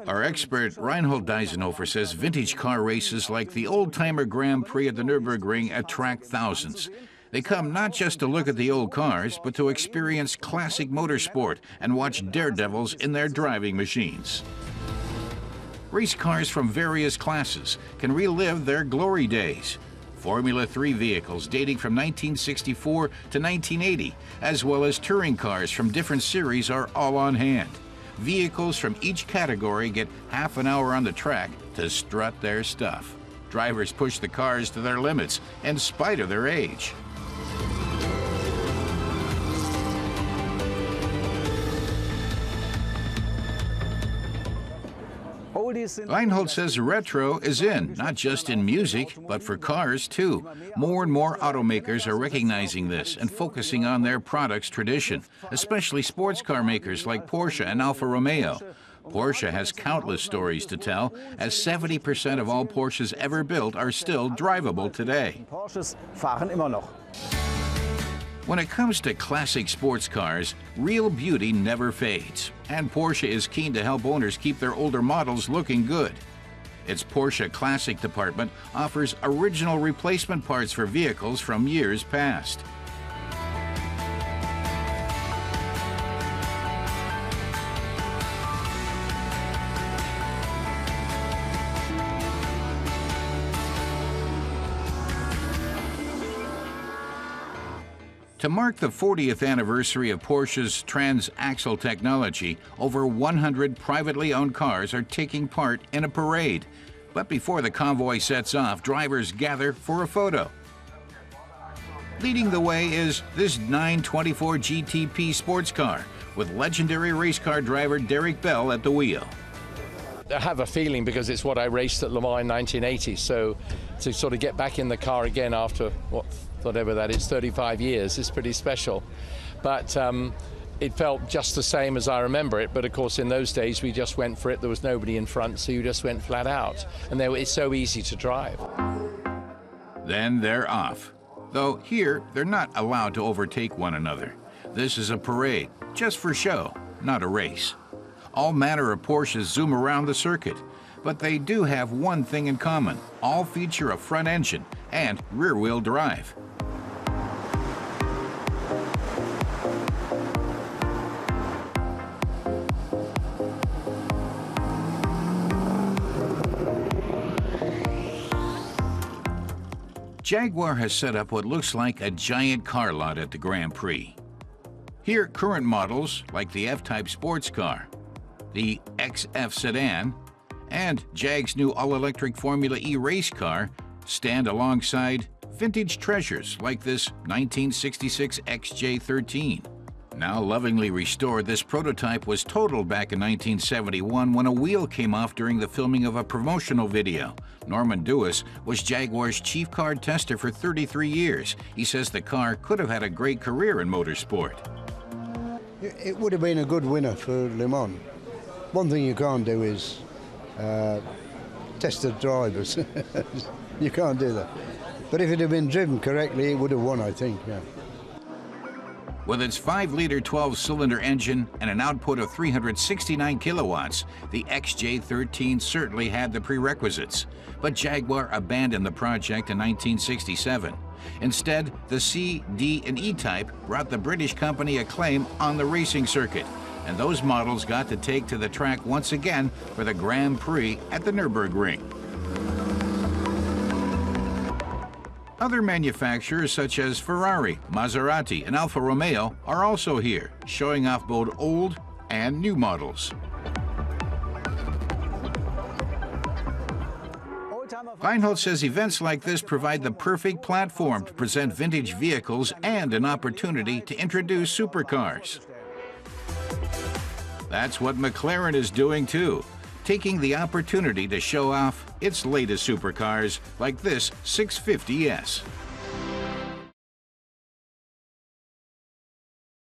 Our expert Reinhold Deisenhofer says vintage car races like the Oldtimer Grand Prix at the Nürburgring attract thousands. They come not just to look at the old cars, but to experience classic motorsport and watch daredevils in their driving machines. Race cars from various classes can relive their glory days. Formula 3 vehicles dating from 1964 to 1980, as well as touring cars from different series are all on hand. Vehicles from each category get half an hour on the track to strut their stuff. Drivers push the cars to their limits in spite of their age. Reinhold says retro is in, not just in music, but for cars too. More and more automakers are recognizing this and focusing on their product's tradition, especially sports car makers like Porsche and Alfa Romeo. Porsche has countless stories to tell, as 70% of all Porsches ever built are still drivable today. When it comes to classic sports cars, real beauty never fades, and Porsche is keen to help owners keep their older models looking good. Its Porsche Classic department offers original replacement parts for vehicles from years past. To mark the 40th anniversary of Porsche's transaxle technology, over 100 privately owned cars are taking part in a parade. But before the convoy sets off, drivers gather for a photo. Leading the way is this 924 GTP sports car, with legendary race car driver Derek Bell at the wheel. I have a feeling because it's what I raced at Le Mans in 1980, so to sort of get back in the car again after whatever that is, 35 years, is pretty special. But it felt just the same as I remember it, but of course in those days we just went for it. There was nobody in front, so you just went flat out, and it's so easy to drive. Then they're off. Though here, they're not allowed to overtake one another. This is a parade, just for show, not a race. All manner of Porsches zoom around the circuit, but they do have one thing in common. All feature a front engine and rear-wheel drive. Jaguar has set up what looks like a giant car lot at the Grand Prix. Here, current models like the F-Type sports car, the XF sedan, and JAG's new all-electric Formula E race car stand alongside vintage treasures like this 1966 XJ13. Now lovingly restored, this prototype was totaled back in 1971 when a wheel came off during the filming of a promotional video. Norman Dewis was Jaguar's chief car tester for 33 years. He says the car could have had a great career in motorsport. It would have been a good winner for Le Mans. One thing you can't do is test the drivers. You can't do that. But if it had been driven correctly, it would have won, I think, yeah. With its 5-liter 12-cylinder engine and an output of 369 kilowatts, the XJ13 certainly had the prerequisites. But Jaguar abandoned the project in 1967. Instead, the C, D, and E-Type brought the British company acclaim on the racing circuit, and those models got to take to the track once again for the Grand Prix at the Nürburgring. Other manufacturers such as Ferrari, Maserati, and Alfa Romeo are also here, showing off both old and new models. Reinhold says events like this provide the perfect platform to present vintage vehicles and an opportunity to introduce supercars. That's what McLaren is doing too, taking the opportunity to show off its latest supercars like this 650S.